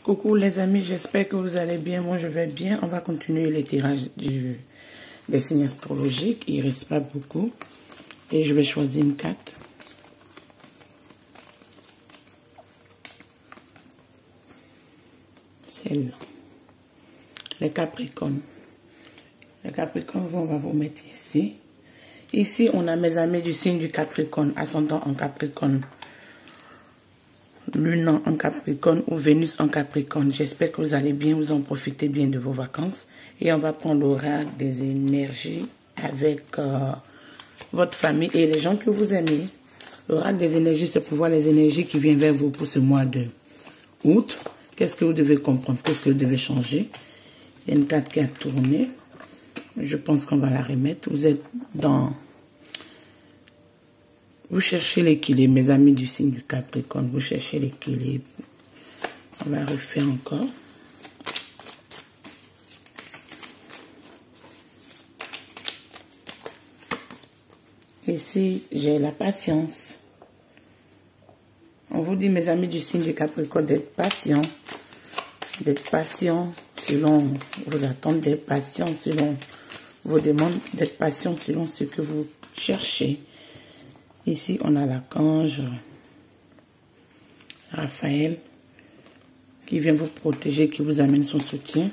Coucou les amis, j'espère que vous allez bien. Moi je vais bien. On va continuer les tirages des signes astrologiques. Il ne reste pas beaucoup. Et je vais choisir une carte. Celle-là. Les Capricornes. Les Capricornes, on va vous mettre ici. Ici, on a mes amis du signe du Capricorne, ascendant en Capricorne, Lune en Capricorne ou Vénus en Capricorne. J'espère que vous allez bien, vous en profitez bien de vos vacances. Et on va prendre l'oracle des énergies avec votre famille et les gens que vous aimez. L'oracle des énergies, c'est pour voir les énergies qui viennent vers vous pour ce mois de août. Qu'est-ce que vous devez comprendre? Qu'est-ce que vous devez changer? Il y a une carte qui a tourné. Je pense qu'on va la remettre. Vous êtes dans... Vous cherchez l'équilibre, mes amis du signe du Capricorne. Vous cherchez l'équilibre. On va refaire encore. Ici, j'ai la patience. On vous dit, mes amis du signe du Capricorne, d'être patient. D'être patient selon vos attentes, d'être patient selon vos demandes, d'être patient selon ce que vous cherchez. Ici, on a l'archange Raphaël qui vient vous protéger, qui vous amène son soutien.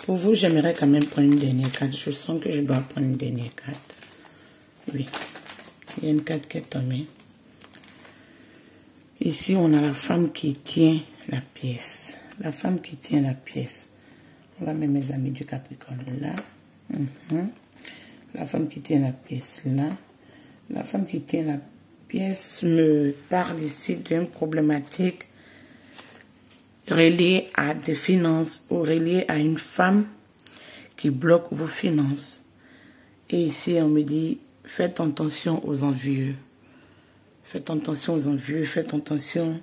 Pour vous, j'aimerais quand même prendre une dernière carte. Je sens que je dois prendre une dernière carte. Oui, il y a une carte qui est tombée. Ici, on a la femme qui tient la pièce. La femme qui tient la pièce. On va mettre mes amis du Capricorne là. La femme qui tient la pièce là. La femme qui tient la pièce me parle ici d'une problématique reliée à des finances ou reliée à une femme qui bloque vos finances. Et ici, on me dit, faites attention aux envieux. Faites attention aux envieux, faites attention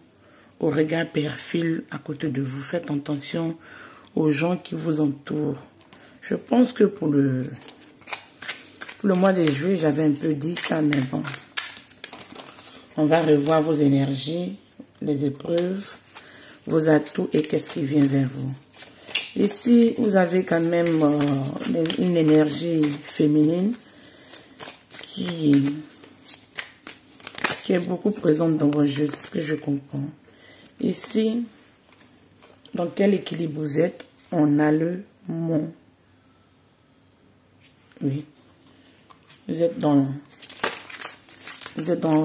aux regards perfides à côté de vous. Faites attention aux gens qui vous entourent. Je pense que pour le mois de juillet, j'avais un peu dit ça, mais bon. On va revoir vos énergies, les épreuves, vos atouts et qu'est-ce qui vient vers vous. Ici, vous avez quand même une énergie féminine qui est beaucoup présente dans vos jeux, c'est ce que je comprends. Ici, dans quel équilibre vous êtes? On a le mont. Oui. Vous êtes dans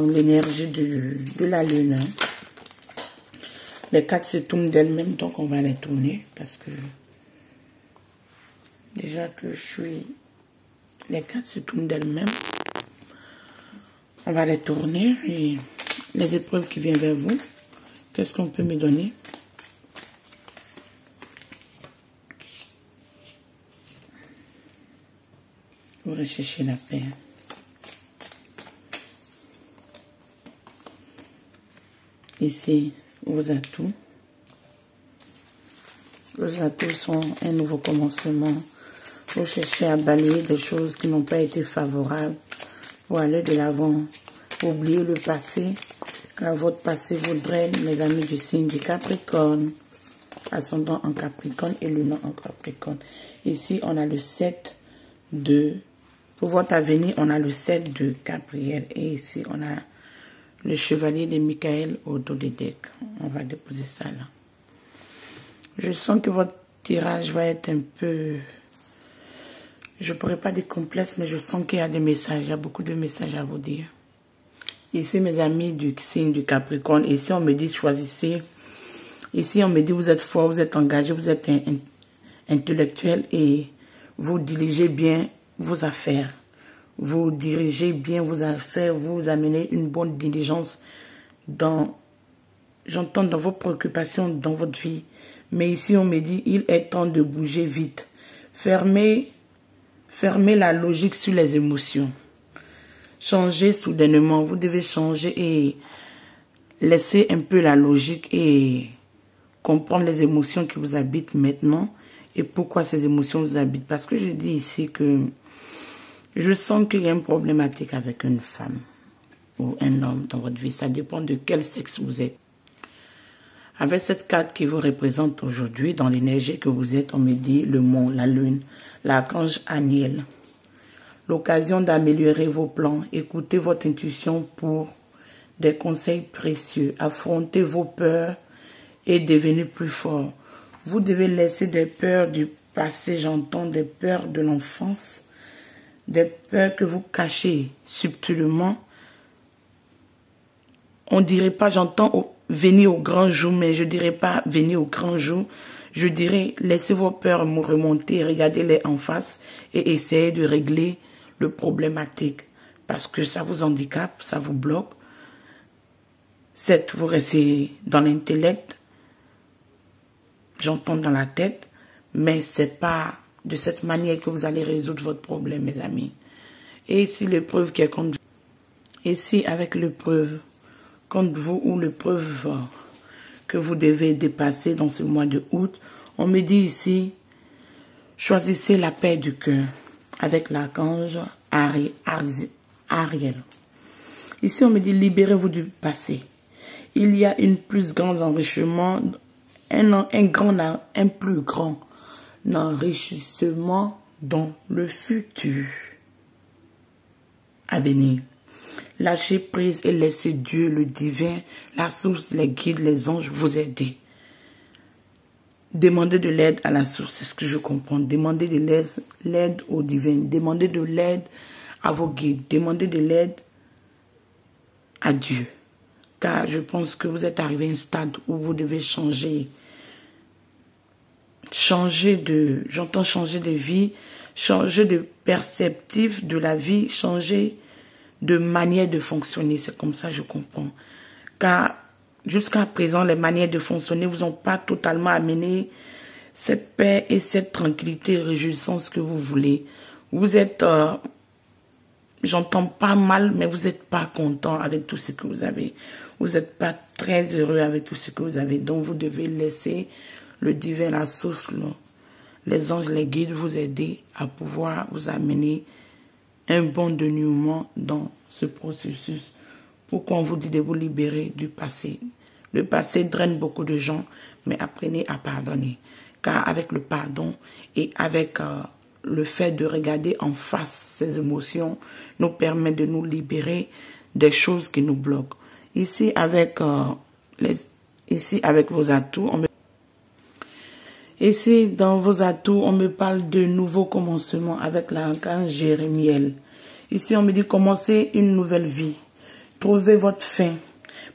l'énergie de la lune. Hein. Les cartes se tournent d'elles-mêmes, donc on va les tourner parce que déjà que je suis... Les cartes se tournent d'elles-mêmes. On va les tourner et les épreuves qui viennent vers vous. Qu'est-ce qu'on peut me donner? Vous recherchez la paix. Ici, vos atouts. Vos atouts sont un nouveau commencement. Vous cherchez à balayer des choses qui n'ont pas été favorables pour aller de l'avant. Oubliez le passé, car votre passé vous draine, mes amis du signe du Capricorne. Ascendant en Capricorne et lune en Capricorne. Ici, on a le 7 de... Pour votre avenir, on a le 7 de Gabriel. Et ici, on a le chevalier de Michael au dos des decks. On va déposer ça là. Je sens que votre tirage va être un peu... Je ne pourrais pas dire complexe, mais je sens qu'il y a des messages. Il y a beaucoup de messages à vous dire. Ici, mes amis du signe du Capricorne. Ici, on me dit choisissez. Ici, on me dit vous êtes fort, vous êtes engagé, vous êtes intellectuel et vous dirigez bien vos affaires. Vous dirigez bien vos affaires, vous amenez une bonne diligence j'entends dans vos préoccupations, dans votre vie. Mais ici, on me dit, il est temps de bouger vite. Fermez la logique sur les émotions. Changez soudainement. Vous devez changer et laisser un peu la logique et comprendre les émotions qui vous habitent maintenant et pourquoi ces émotions vous habitent. Parce que je dis ici que je sens qu'il y a une problématique avec une femme ou un homme dans votre vie. Ça dépend de quel sexe vous êtes. Avec cette carte qui vous représente aujourd'hui, dans l'énergie que vous êtes, on me dit le mont, la lune, l'archange Aniel. L'occasion d'améliorer vos plans, écoutez votre intuition pour des conseils précieux, affrontez vos peurs et devenez plus fort. Vous devez laisser des peurs du passé, j'entends des peurs de l'enfance, des peurs que vous cachez subtilement. On dirait pas, j'entends venir au grand jour, mais je dirais pas venir au grand jour. Je dirais laissez vos peurs remonter, regardez-les en face et essayez de régler le problématique. Parce que ça vous handicape, ça vous bloque. Certes, vous restez dans l'intellect, j'entends dans la tête, mais c'est pas de cette manière que vous allez résoudre votre problème, mes amis. Et ici, l'épreuve qui est contre vous. Ici, avec l'épreuve contre vous ou l'épreuve que vous devez dépasser dans ce mois de août, on me dit ici, choisissez la paix du cœur avec l'archange Ariel. Ici, on me dit, libérez-vous du passé. Il y a un plus grand enrichissement, un plus grand enrichissement dans le futur à venir. Lâchez prise et laissez Dieu, le divin, la source, les guides, les anges vous aider. Demandez de l'aide à la source, c'est ce que je comprends. Demandez de l'aide au divin. Demandez de l'aide à vos guides. Demandez de l'aide à Dieu. Car je pense que vous êtes arrivé à un stade où vous devez changer. J'entends changer de vie, changer de perspective de la vie, changer de manière de fonctionner. C'est comme ça que je comprends. Car jusqu'à présent, les manières de fonctionner vous ont pas totalement amené cette paix et cette tranquillité et réjouissance que vous voulez. Vous êtes, j'entends pas mal, mais vous n'êtes pas content avec tout ce que vous avez. Vous n'êtes pas très heureux avec tout ce que vous avez. Donc, vous devez laisser le divin, la source, les anges, les guides vous aider à pouvoir vous amener un bon dénouement dans ce processus. Pourquoi on vous dit de vous libérer du passé? Le passé draine beaucoup de gens, mais apprenez à pardonner. Car avec le pardon et avec le fait de regarder en face ces émotions, nous permet de nous libérer des choses qui nous bloquent. Ici, avec vos atouts, ici, dans vos atouts, on me parle de nouveaux commencements avec l'archange Jérémiel. Ici, on me dit commencez une nouvelle vie. Trouvez votre fin.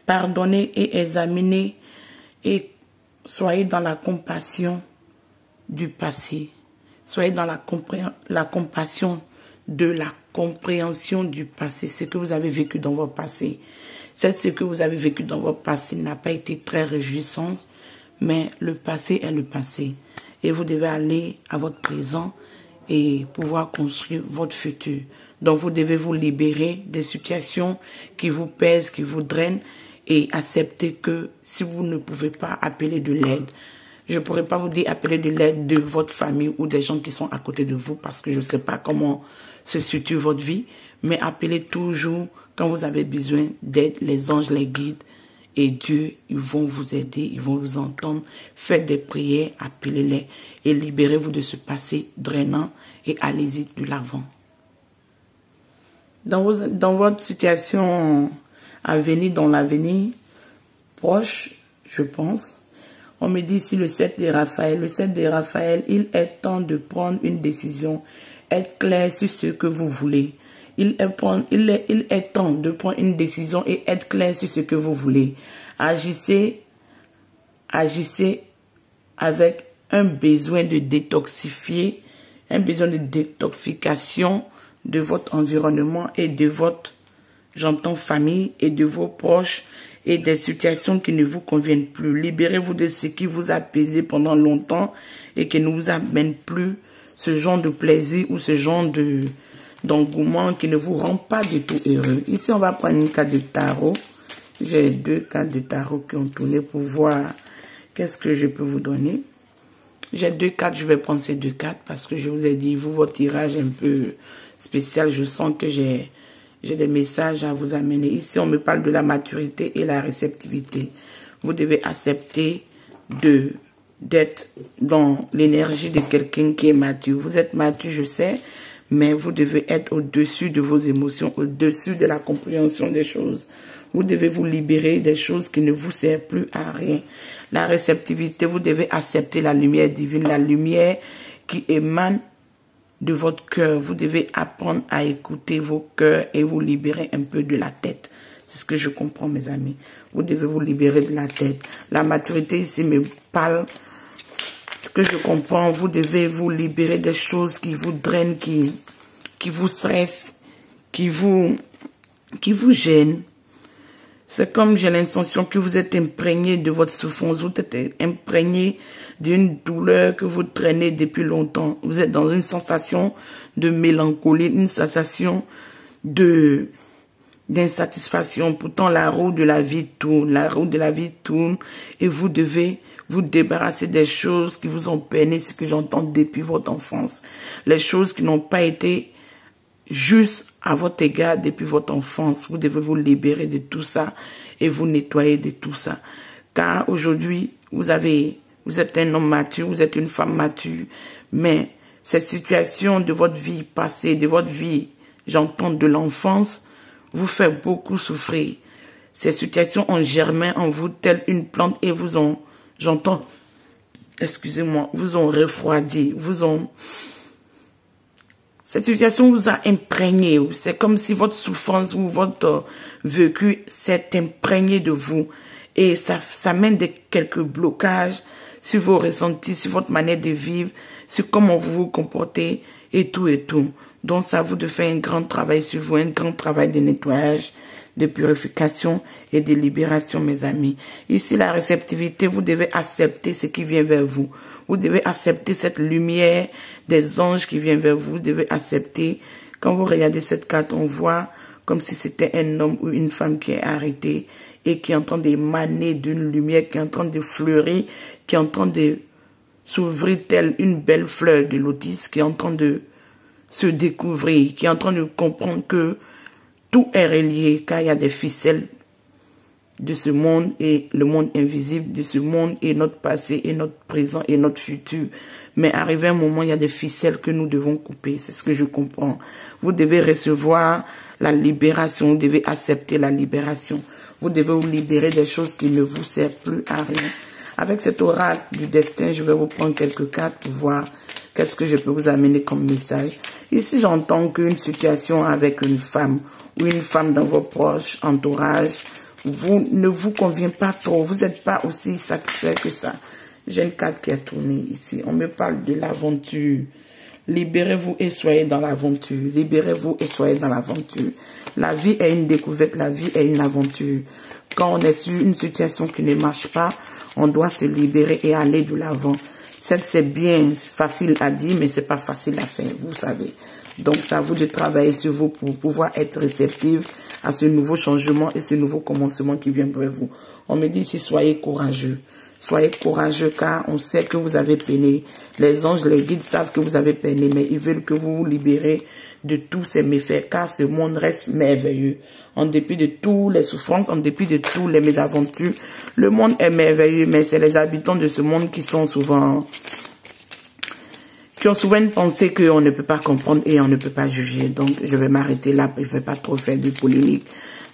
Pardonnez et examinez et soyez dans la compassion du passé. Soyez dans la compassion de la compréhension du passé. Ce que vous avez vécu dans votre passé. Ce que vous avez vécu dans votre passé n'a pas été très réjouissant, mais le passé est le passé. Et vous devez aller à votre présent et pouvoir construire votre futur. Donc vous devez vous libérer des situations qui vous pèsent, qui vous drainent et accepter que si vous ne pouvez pas appeler de l'aide, je ne pourrais pas vous dire appeler de l'aide de votre famille ou des gens qui sont à côté de vous parce que je ne sais pas comment se situe votre vie, mais appelez toujours quand vous avez besoin d'aide, les anges, les guides et Dieu, ils vont vous aider, ils vont vous entendre. Faites des prières, appelez-les et libérez-vous de ce passé drainant et allez-y de l'avant. Dans votre situation à venir, dans l'avenir proche, je pense, on me dit ici le 7 de Raphaël. Le 7 de Raphaël, il est temps de prendre une décision. Être clair sur ce que vous voulez. Il est temps de prendre une décision et être clair sur ce que vous voulez. Agissez avec un besoin de détoxifier, un besoin de détoxification de votre environnement et de votre, j'entends, famille et de vos proches et des situations qui ne vous conviennent plus. Libérez-vous de ce qui vous a pesé pendant longtemps et qui ne vous amène plus ce genre de plaisir ou ce genre d'engouement qui ne vous rend pas du tout heureux. Ici, on va prendre une carte de tarot. J'ai 2 cartes de tarot qui ont tourné pour voir qu'est-ce que je peux vous donner. J'ai 2 cartes, je vais prendre ces 2 cartes parce que je vous ai dit, vous, votre tirage est un peu spécial. Je sens que j'ai des messages à vous amener. Ici, on me parle de la maturité et la réceptivité. Vous devez accepter d'être dans l'énergie de quelqu'un qui est mature. Vous êtes mature, je sais, mais vous devez être au-dessus de vos émotions, au-dessus de la compréhension des choses. Vous devez vous libérer des choses qui ne vous servent plus à rien. La réceptivité, vous devez accepter la lumière divine, la lumière qui émane de votre cœur. Vous devez apprendre à écouter vos cœurs et vous libérer un peu de la tête. C'est ce que je comprends, mes amis. Vous devez vous libérer de la tête. La maturité ici me parle. Ce que je comprends, vous devez vous libérer des choses qui vous drainent, qui vous stressent, qui vous gênent. C'est comme j'ai l'impression que vous êtes imprégné de votre souffrance, vous êtes imprégné d'une douleur que vous traînez depuis longtemps. Vous êtes dans une sensation de mélancolie, une sensation d'insatisfaction. Pourtant, la roue de la vie tourne, et vous devez vous débarrasser des choses qui vous ont peiné, ce que j'entends depuis votre enfance. Les choses qui n'ont pas été justes à votre égard depuis votre enfance. Vous devez vous libérer de tout ça et vous nettoyer de tout ça. Car aujourd'hui, vous êtes un homme mature, vous êtes une femme mature, mais cette situation de votre vie passée, de votre vie, j'entends de l'enfance, vous fait beaucoup souffrir. Ces situations ont germé en vous telle une plante et vous ont, j'entends, excusez-moi, vous ont refroidi, cette situation vous a imprégné. C'est comme si votre souffrance ou votre vécu s'est imprégné de vous. Et ça mène quelques blocages sur vos ressentis, sur votre manière de vivre, sur comment vous vous comportez et tout et tout. Donc ça vous de faire un grand travail sur vous, un grand travail de nettoyage, de purification et de libération, mes amis. Ici, la réceptivité, vous devez accepter ce qui vient vers vous. Vous devez accepter cette lumière des anges qui vient vers vous. Vous devez accepter. Quand vous regardez cette carte, on voit comme si c'était un homme ou une femme qui est arrêté et qui est en train d'émaner d'une lumière, qui est en train de fleurir, qui est en train de s'ouvrir telle une belle fleur de lotus, qui est en train de se découvrir, qui est en train de comprendre que tout est relié, car il y a des ficelles de ce monde et le monde invisible de ce monde et notre passé et notre présent et notre futur. Mais arrivé un moment, il y a des ficelles que nous devons couper. C'est ce que je comprends. Vous devez recevoir la libération. Vous devez accepter la libération. Vous devez vous libérer des choses qui ne vous servent plus à rien. Avec cet oracle du destin, je vais vous prendre quelques cartes pour voir qu'est-ce que je peux vous amener comme message. Ici, j'entends qu'une situation avec une femme ou une femme dans vos proches entourages ne vous convient pas trop. Vous n'êtes pas aussi satisfait que ça. J'ai une carte qui a tourné ici. On me parle de l'aventure. Libérez-vous et soyez dans l'aventure. Libérez-vous et soyez dans l'aventure. La vie est une découverte. La vie est une aventure. Quand on est sur une situation qui ne marche pas, on doit se libérer et aller de l'avant. C'est bien facile à dire, mais c'est pas facile à faire, vous savez. Donc, c'est à vous de travailler sur vous pour pouvoir être réceptif à ce nouveau changement et ce nouveau commencement qui vient vers vous. On me dit ici, soyez courageux. Soyez courageux car on sait que vous avez peiné. Les anges, les guides savent que vous avez peiné, mais ils veulent que vous vous libérez de tous ces méfaits car ce monde reste merveilleux. En dépit de toutes les souffrances, en dépit de toutes les mésaventures, le monde est merveilleux, mais c'est les habitants de ce monde qui ont souvent une pensée qu'on ne peut pas comprendre et on ne peut pas juger. Donc, je vais m'arrêter là, je ne vais pas trop faire de polémique.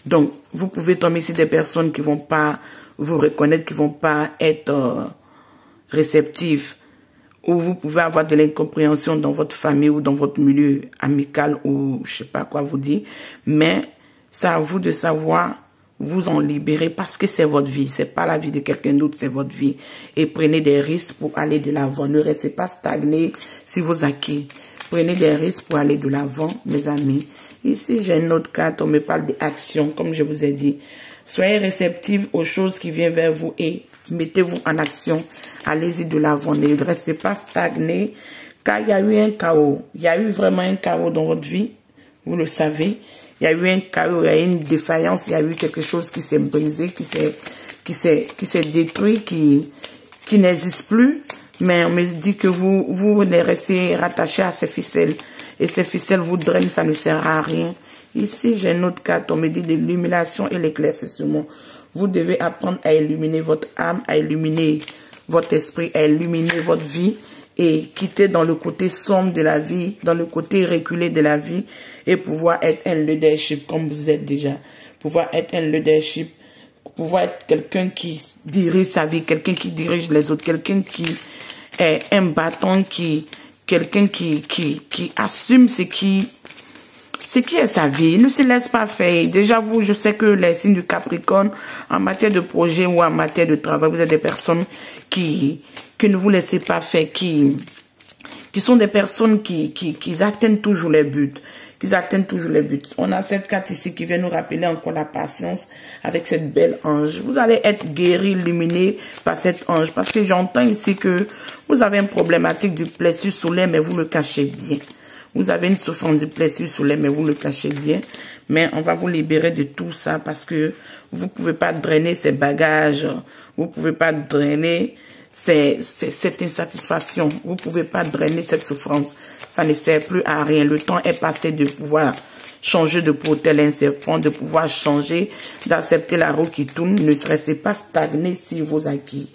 Donc, vous pouvez tomber sur des personnes qui vont pas vous reconnaître, qui vont pas être réceptifs. Ou vous pouvez avoir de l'incompréhension dans votre famille ou dans votre milieu amical ou je sais pas quoi vous dire. Mais c'est à vous de savoir vous en libérer parce que c'est votre vie. C'est pas la vie de quelqu'un d'autre, c'est votre vie. Et prenez des risques pour aller de l'avant. Ne restez pas stagné sur vos acquis. Prenez des risques pour aller de l'avant, mes amis. Ici, j'ai une autre carte. On me parle d'action, comme je vous ai dit. Soyez réceptifs aux choses qui viennent vers vous et mettez-vous en action. Allez-y de l'avant. Ne restez pas stagné. Car il y a eu un chaos. Il y a eu vraiment un chaos dans votre vie. Vous le savez. Il y a eu un chaos, il y a eu une défaillance, il y a eu quelque chose qui s'est brisé, qui s'est détruit, qui n'existe plus. Mais on me dit que vous restez rattaché à ces ficelles. Et ces ficelles vous drainent, ça ne sert à rien. Ici, j'ai une autre carte, on me dit de l'illumination et l'éclaircissement. Vous devez apprendre à illuminer votre âme, à illuminer votre esprit, à illuminer votre vie et quitter dans le côté sombre de la vie, dans le côté reculé de la vie et pouvoir être un leadership comme vous êtes déjà. Pouvoir être un leadership, pouvoir être quelqu'un qui dirige sa vie, quelqu'un qui dirige les autres, quelqu'un qui est un bâton, quelqu'un qui assume ce qui est sa vie. Il ne se laisse pas faire. Déjà, vous, je sais que les signes du Capricorne, en matière de projet ou en matière de travail, vous êtes des personnes qui ne vous laissez pas faire, qui sont des personnes qui atteignent toujours les buts. Qu'ils atteignent toujours les buts. On a cette carte ici qui vient nous rappeler encore la patience avec cette belle ange. Vous allez être guéri, illuminé par cette ange. Parce que j'entends ici que vous avez une problématique du plexus solaire, mais vous le cachez bien. Vous avez une souffrance du plexus solaire, mais vous le cachez bien. Mais on va vous libérer de tout ça parce que vous ne pouvez pas drainer ces bagages. Vous ne pouvez pas drainer cette insatisfaction. Vous ne pouvez pas drainer cette souffrance. Ça ne sert plus à rien. Le temps est passé de pouvoir changer de peau tel un serpent, de pouvoir changer, d'accepter la roue qui tourne. Ne restez pas stagné sur vos acquis.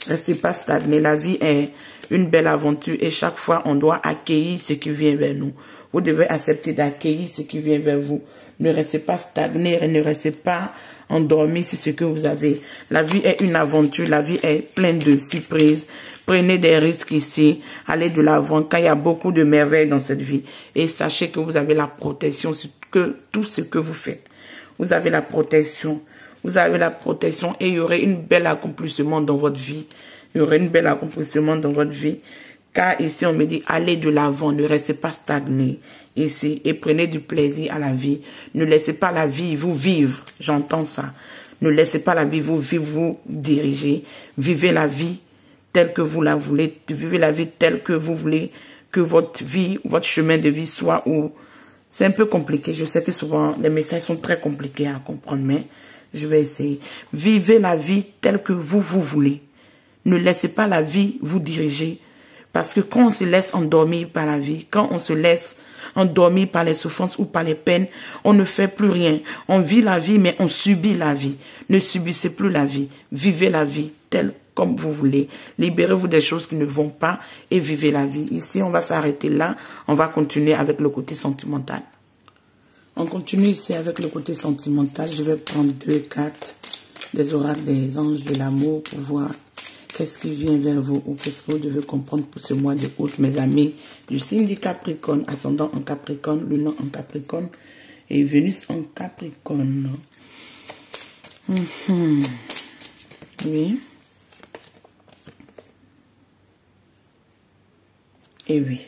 Restez pas stagné. La vie est une belle aventure et chaque fois on doit accueillir ce qui vient vers nous. Vous devez accepter d'accueillir ce qui vient vers vous. Ne restez pas stagné et ne restez pas endormi sur ce que vous avez. La vie est une aventure, la vie est pleine de surprises. Prenez des risques ici, allez de l'avant, car il y a beaucoup de merveilles dans cette vie. Et sachez que vous avez la protection sur tout ce que vous faites. Vous avez la protection. Vous avez la protection et il y aurait une belle accomplissement dans votre vie. Il y aurait une belle accomplissement dans votre vie. Car ici, on me dit, allez de l'avant, ne restez pas stagné ici et prenez du plaisir à la vie. Ne laissez pas la vie vous vivre. J'entends ça. Ne laissez pas la vie vous vivre, vous diriger. Vivez la vie telle que vous la voulez, vivez la vie telle que vous voulez que votre vie, votre chemin de vie soit où. C'est un peu compliqué, je sais que souvent les messages sont très compliqués à comprendre, mais je vais essayer. Vivez la vie telle que vous voulez. Ne laissez pas la vie vous diriger. Parce que quand on se laisse endormir par la vie, quand on se laisse endormir par les souffrances ou par les peines, on ne fait plus rien. On vit la vie, mais on subit la vie. Ne subissez plus la vie. Vivez la vie telle comme vous voulez. Libérez-vous des choses qui ne vont pas et vivez la vie. Ici, on va s'arrêter là. On va continuer avec le côté sentimental. On continue ici avec le côté sentimental. Je vais prendre 2 cartes des oracles des anges de l'amour pour voir qu'est-ce qui vient vers vous ou qu'est-ce que vous devez comprendre pour ce mois de août, mes amis, du signe du Capricorne, ascendant en Capricorne, Lune en Capricorne et Vénus en Capricorne. Oui. Et oui.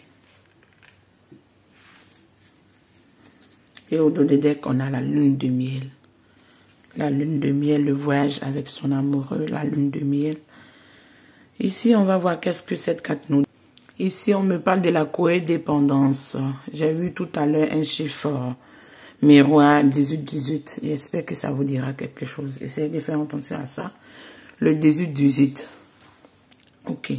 Et au dos des decks, on a la lune de miel. La lune de miel, le voyage avec son amoureux, la lune de miel. Ici, on va voir qu'est-ce que cette carte nous dit. Ici, on me parle de la codépendance. J'ai vu tout à l'heure un chiffre miroir 18-18. J'espère que ça vous dira quelque chose. Essayez de faire attention à ça. Le 18-18. Ok.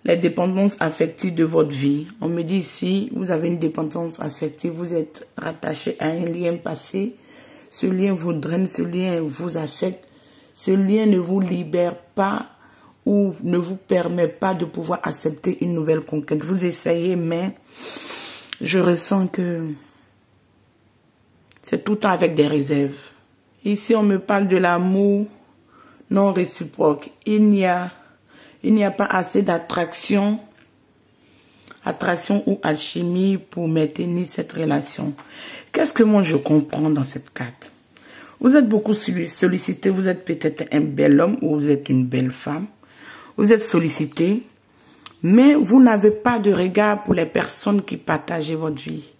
Les dépendances affectives de votre vie. On me dit ici, vous avez une dépendance affective. Vous êtes rattaché à un lien passé. Ce lien vous draine, ce lien vous affecte. Ce lien ne vous libère pas ou ne vous permet pas de pouvoir accepter une nouvelle conquête. Vous essayez, mais je ressens que c'est tout le temps avec des réserves. Ici, on me parle de l'amour non réciproque. Il n'y a pas assez d'attraction ou alchimie pour maintenir cette relation. Qu'est-ce que moi je comprends dans cette carte? Vous êtes beaucoup sollicité, vous êtes peut-être un bel homme ou vous êtes une belle femme. Vous êtes sollicité, mais vous n'avez pas de regard pour les personnes qui partagent votre vie.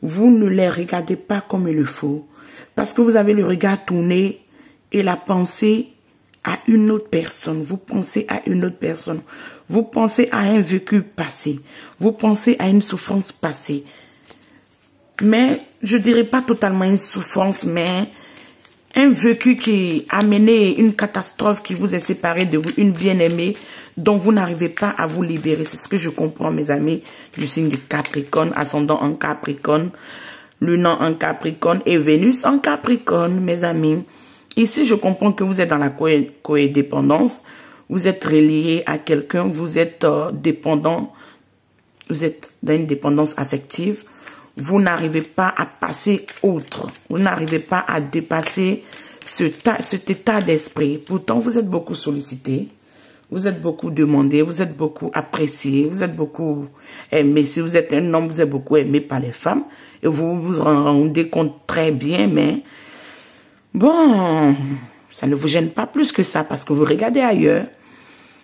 Vous ne les regardez pas comme il le faut, parce que vous avez le regard tourné et la pensée à une autre personne. Vous pensez à une autre personne. Vous pensez à un vécu passé. Vous pensez à une souffrance passée. Mais je dirais pas totalement une souffrance, mais un vécu qui a mené une catastrophe qui vous est séparé de vous, une bien-aimée dont vous n'arrivez pas à vous libérer. C'est ce que je comprends, mes amis, du signe du Capricorne, ascendant en Capricorne, Lune en Capricorne et Vénus en Capricorne, mes amis. Ici, je comprends que vous êtes dans la coédépendance. Vous êtes relié à quelqu'un. Vous êtes dépendant. Vous êtes dans une dépendance affective. Vous n'arrivez pas à passer outre. Vous n'arrivez pas à dépasser cet état d'esprit. Pourtant, vous êtes beaucoup sollicité. Vous êtes beaucoup demandé. Vous êtes beaucoup apprécié. Vous êtes beaucoup aimé. Si vous êtes un homme, vous êtes beaucoup aimé par les femmes. Et vous vous rendez compte très bien, mais bon, ça ne vous gêne pas plus que ça parce que vous regardez ailleurs.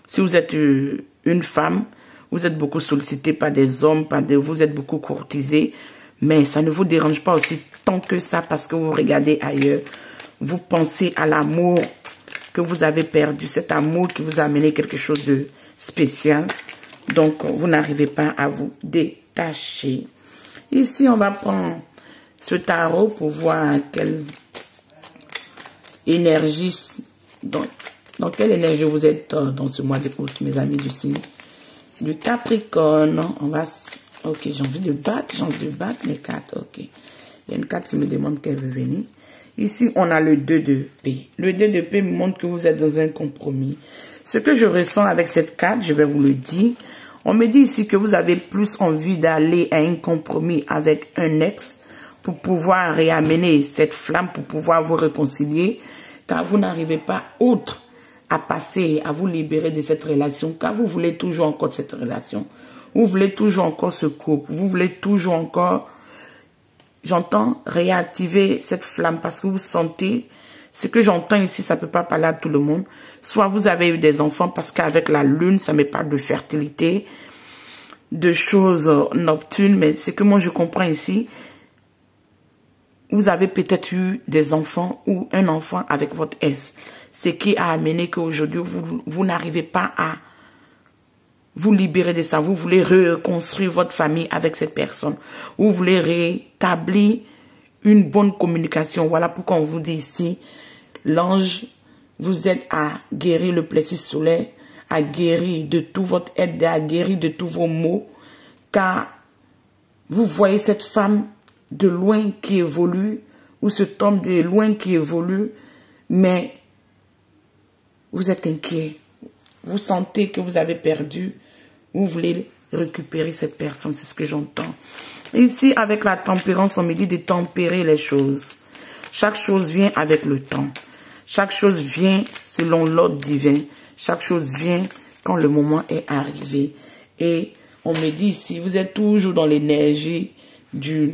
Si vous êtes une femme, vous êtes beaucoup sollicité par des hommes, vous êtes beaucoup courtisé, mais ça ne vous dérange pas aussi tant que ça parce que vous regardez ailleurs. Vous pensez à l'amour que vous avez perdu, cet amour qui vous a amené quelque chose de spécial. Donc, vous n'arrivez pas à vous détacher. Ici, on va prendre ce tarot pour voir quelle énergie, dans quelle énergie vous êtes dans ce mois d'août, mes amis du signe du Capricorne. On va, ok, j'ai envie de battre les cartes, ok. Il y a une carte qui me demande qu'elle veut venir. Ici, on a le 2 de paix. Le 2 de paix me montre que vous êtes dans un compromis. Ce que je ressens avec cette carte, je vais vous le dire. On me dit ici que vous avez plus envie d'aller à un compromis avec un ex pour pouvoir réamener cette flamme, pour pouvoir vous réconcilier, car vous n'arrivez pas outre à passer, à vous libérer de cette relation, car vous voulez toujours encore cette relation. Vous voulez toujours encore ce couple. Vous voulez toujours encore, j'entends, réactiver cette flamme parce que vous sentez, ce que j'entends ici, ça ne peut pas parler à tout le monde. Soit vous avez eu des enfants parce qu'avec la lune, ça me parle de fertilité, de choses nocturnes, mais c'est que moi je comprends ici, vous avez peut-être eu des enfants ou un enfant avec votre ex. Ce qui a amené qu'aujourd'hui, vous n'arrivez pas à vous libérer de ça. Vous voulez reconstruire votre famille avec cette personne. Vous voulez rétablir une bonne communication. Voilà pourquoi on vous dit ici, l'ange vous aide à guérir le plexus solaire, à guérir de tout votre aide, à guérir de tous vos maux. Car vous voyez cette femme de loin qui évolue, ou cet homme de loin qui évolue, mais vous êtes inquiet. Vous sentez que vous avez perdu. Vous voulez récupérer cette personne. C'est ce que j'entends. Ici, avec la tempérance, on me dit de tempérer les choses. Chaque chose vient avec le temps. Chaque chose vient selon l'ordre divin. Chaque chose vient quand le moment est arrivé. Et on me dit ici, vous êtes toujours dans l'énergie de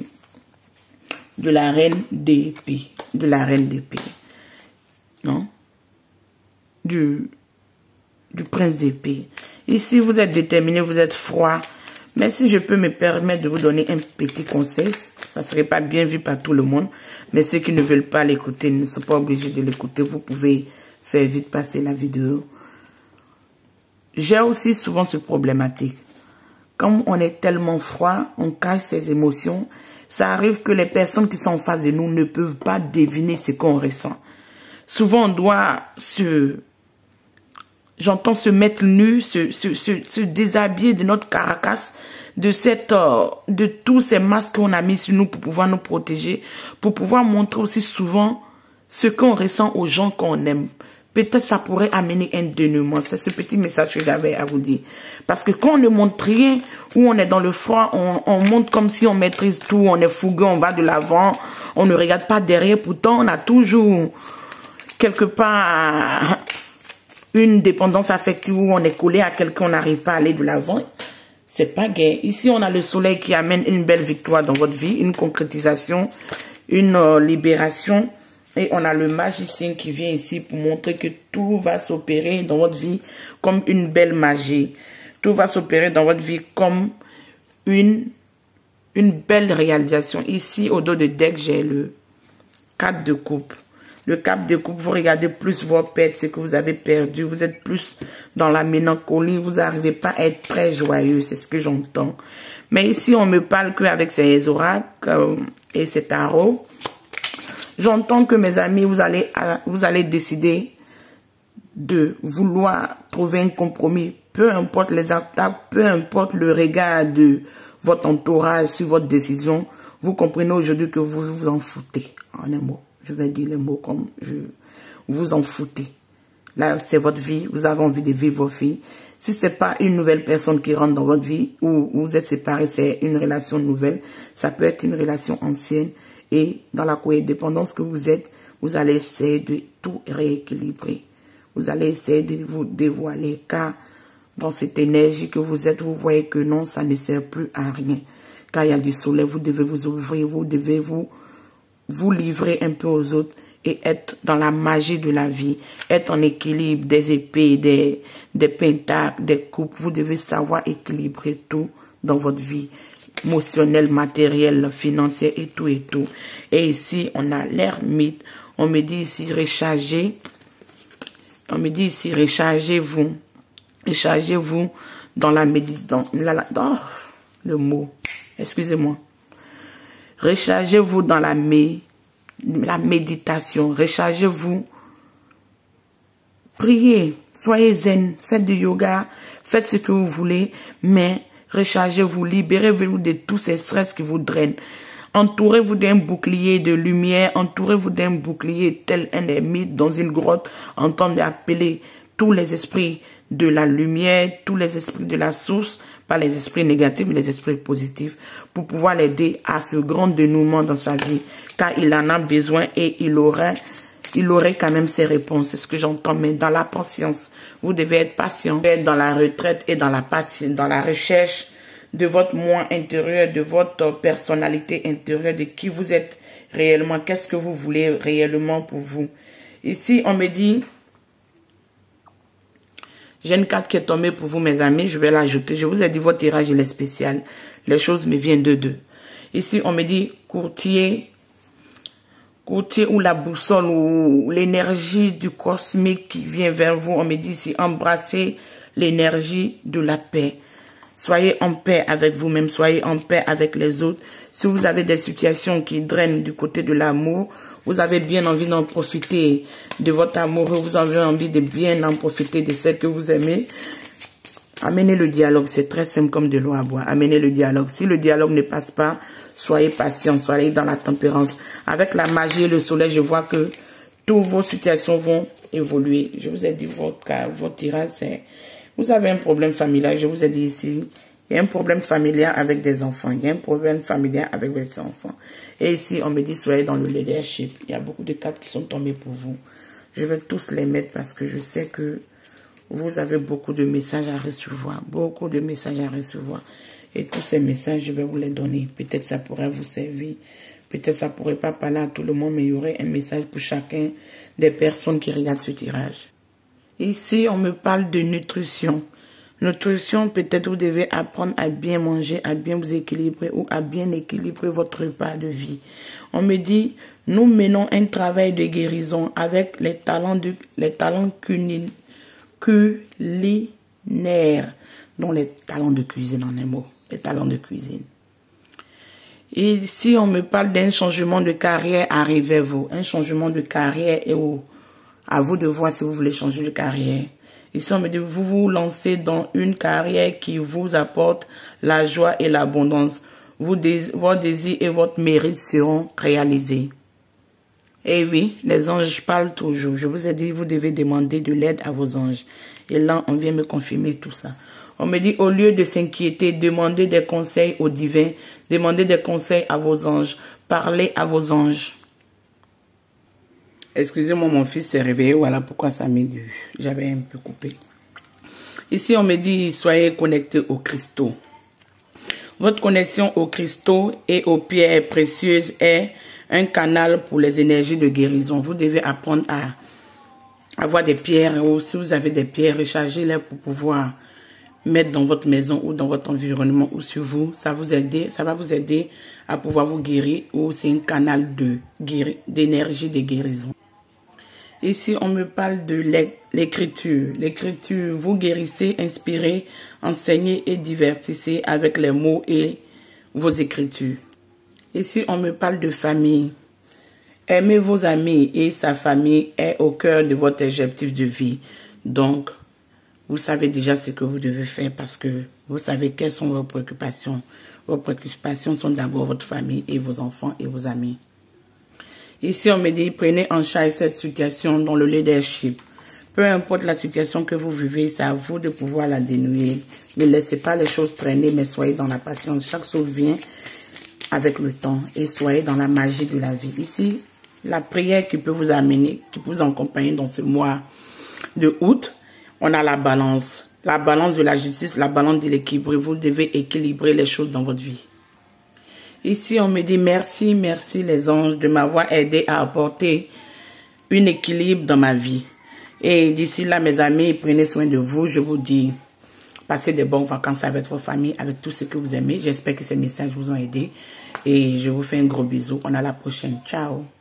la reine d'épée. De la reine d'épée. Non? Du prince d'épée. Ici, vous êtes déterminé, vous êtes froid. Mais si je peux me permettre de vous donner un petit conseil, ça ne serait pas bien vu par tout le monde. Mais ceux qui ne veulent pas l'écouter ne sont pas obligés de l'écouter. Vous pouvez faire vite passer la vidéo. J'ai aussi souvent ce problématique. Quand on est tellement froid, on cache ses émotions. Ça arrive que les personnes qui sont en face de nous ne peuvent pas deviner ce qu'on ressent. Souvent, on doit j'entends se mettre nu, se déshabiller de notre caracasse, de tous ces masques qu'on a mis sur nous pour pouvoir nous protéger, pour pouvoir montrer aussi souvent ce qu'on ressent aux gens qu'on aime. Peut-être ça pourrait amener un dénouement. C'est ce petit message que j'avais à vous dire. Parce que quand on ne montre rien, ou on est dans le froid, on montre comme si on maîtrise tout, on est fougueux, on va de l'avant, on ne regarde pas derrière. Pourtant, on a toujours quelque part une dépendance affective où on est collé à quelqu'un, on n'arrive pas à aller de l'avant. C'est pas gai. Ici, on a le soleil qui amène une belle victoire dans votre vie, une concrétisation, une libération. Et on a le magicien qui vient ici pour montrer que tout va s'opérer dans votre vie comme une belle magie. Tout va s'opérer dans votre vie comme une belle réalisation. Ici, au dos de deck, j'ai le 4 de coupe. Le 4 de coupe, vous regardez plus vos pertes, ce que vous avez perdu. Vous êtes plus dans la mélancolie. Vous n'arrivez pas à être très joyeux. C'est ce que j'entends. Mais ici, on me parle qu'avec ces oracles et ces tarots, j'entends que mes amis, vous allez décider de vouloir trouver un compromis. Peu importe les attaques, peu importe le regard de votre entourage sur votre décision. Vous comprenez aujourd'hui que vous vous en foutez. En un mot, Je vais dire les mots comme vous en foutez. Là, c'est votre vie. Vous avez envie de vivre votre vie. Si c'est pas une nouvelle personne qui rentre dans votre vie ou vous êtes séparés, c'est une relation nouvelle. Ça peut être une relation ancienne. Et dans la codépendance que vous êtes, vous allez essayer de tout rééquilibrer. Vous allez essayer de vous dévoiler car dans cette énergie que vous êtes, vous voyez que non, ça ne sert plus à rien. Car il y a du soleil, vous devez vous ouvrir, vous devez vous livrer un peu aux autres et être dans la magie de la vie, être en équilibre des épées, des pentacles, des coupes. Vous devez savoir équilibrer tout dans votre vie, émotionnelle, matérielle, financière et tout et tout. Et ici, on a l'ermite. On me dit ici, rechargez. On me dit ici, rechargez-vous. Rechargez-vous dans la méditation. Le mot, excusez-moi. Rechargez-vous dans la méditation. Rechargez-vous. Priez. Soyez zen. Faites du yoga. Faites ce que vous voulez. Mais rechargez-vous. Libérez-vous de tous ces stress qui vous drainent. Entourez-vous d'un bouclier de lumière. Entourez-vous d'un bouclier tel un ermite dans une grotte. Entendez appeler tous les esprits de la lumière, tous les esprits de la source, pas les esprits négatifs, mais les esprits positifs, pour pouvoir l'aider à ce grand dénouement dans sa vie, car il en a besoin et il aurait quand même ses réponses, c'est ce que j'entends, mais dans la patience, vous devez être patient, être dans la retraite et dans la patience, dans la recherche de votre moi intérieur, de votre personnalité intérieure, de qui vous êtes réellement, qu'est-ce que vous voulez réellement pour vous. Ici, on me dit, j'ai une carte qui est tombée pour vous, mes amis. Je vais l'ajouter. Je vous ai dit, votre tirage, il est spécial. Les choses me viennent de deux. Ici, on me dit courtier ou la boussole ou l'énergie du cosmique qui vient vers vous. On me dit ici, embrassez l'énergie de la paix. Soyez en paix avec vous-même. Soyez en paix avec les autres. Si vous avez des situations qui drainent du côté de l'amour, vous avez bien envie d'en profiter de votre amoureux, vous avez envie de bien en profiter de celle que vous aimez, amenez le dialogue. C'est très simple comme de l'eau à boire. Amenez le dialogue. Si le dialogue ne passe pas, soyez patient, soyez dans la tempérance. Avec la magie et le soleil, je vois que toutes vos situations vont évoluer. Je vous ai dit, votre tirage, c'est... Vous avez un problème familial, je vous ai dit ici. Il y a un problème familial avec des enfants. Il y a un problème familial avec des enfants. Et ici, on me dit, soyez dans le leadership. Il y a beaucoup de cartes qui sont tombées pour vous. Je vais tous les mettre parce que je sais que vous avez beaucoup de messages à recevoir. Beaucoup de messages à recevoir. Et tous ces messages, je vais vous les donner. Peut-être ça pourrait vous servir. Peut-être ça pourrait pas parler à tout le monde, mais il y aurait un message pour chacun des personnes qui regardent ce tirage. Ici, on me parle de nutrition. Nutrition, peut-être vous devez apprendre à bien manger, à bien vous équilibrer ou à bien équilibrer votre repas de vie. On me dit, nous menons un travail de guérison avec les talents culinaires, dont les talents de cuisine en un mot, les talents de cuisine. Et ici, on me parle d'un changement de carrière, arrivez-vous. Un changement de carrière et à vous de voir si vous voulez changer de carrière. Ici, on me dit, vous vous lancez dans une carrière qui vous apporte la joie et l'abondance. Votre désir et votre mérite seront réalisés. Et oui, les anges parlent toujours. Je vous ai dit, vous devez demander de l'aide à vos anges. Et là, on vient me confirmer tout ça. On me dit, au lieu de s'inquiéter, demandez des conseils aux divins. Demandez des conseils à vos anges. Parlez à vos anges. Excusez-moi, mon fils s'est réveillé. Voilà pourquoi ça m'est dû. J'avais un peu coupé. Ici, on me dit, soyez connectés aux cristaux. Votre connexion aux cristaux et aux pierres précieuses est un canal pour les énergies de guérison. Vous devez apprendre à avoir des pierres, ou si vous avez des pierres, rechargez-les pour pouvoir mettre dans votre maison ou dans votre environnement ou sur vous. Ça va vous aider à pouvoir vous guérir, ou c'est un canal d'énergie de guérison. Ici, on me parle de l'écriture. L'écriture, vous guérissez, inspirez, enseignez et divertissez avec les mots et vos écritures. Ici, on me parle de famille. Aimez vos amis et sa famille est au cœur de votre objectif de vie. Donc, vous savez déjà ce que vous devez faire parce que vous savez quelles sont vos préoccupations. Vos préoccupations sont d'abord votre famille et vos enfants et vos amis. Ici, on me dit, prenez en charge cette situation dans le leadership. Peu importe la situation que vous vivez, c'est à vous de pouvoir la dénouer. Ne laissez pas les choses traîner, mais soyez dans la patience. Chaque chose vient avec le temps et soyez dans la magie de la vie. Ici, la prière qui peut vous amener, qui peut vous accompagner dans ce mois de août, on a la balance de la justice, la balance de l'équilibre. Vous devez équilibrer les choses dans votre vie. Ici, on me dit merci, merci les anges de m'avoir aidé à apporter un équilibre dans ma vie. Et d'ici là, mes amis, prenez soin de vous. Je vous dis, passez de bonnes vacances avec votre famille, avec tout ce que vous aimez. J'espère que ces messages vous ont aidé. Et je vous fais un gros bisou. On a la prochaine. Ciao.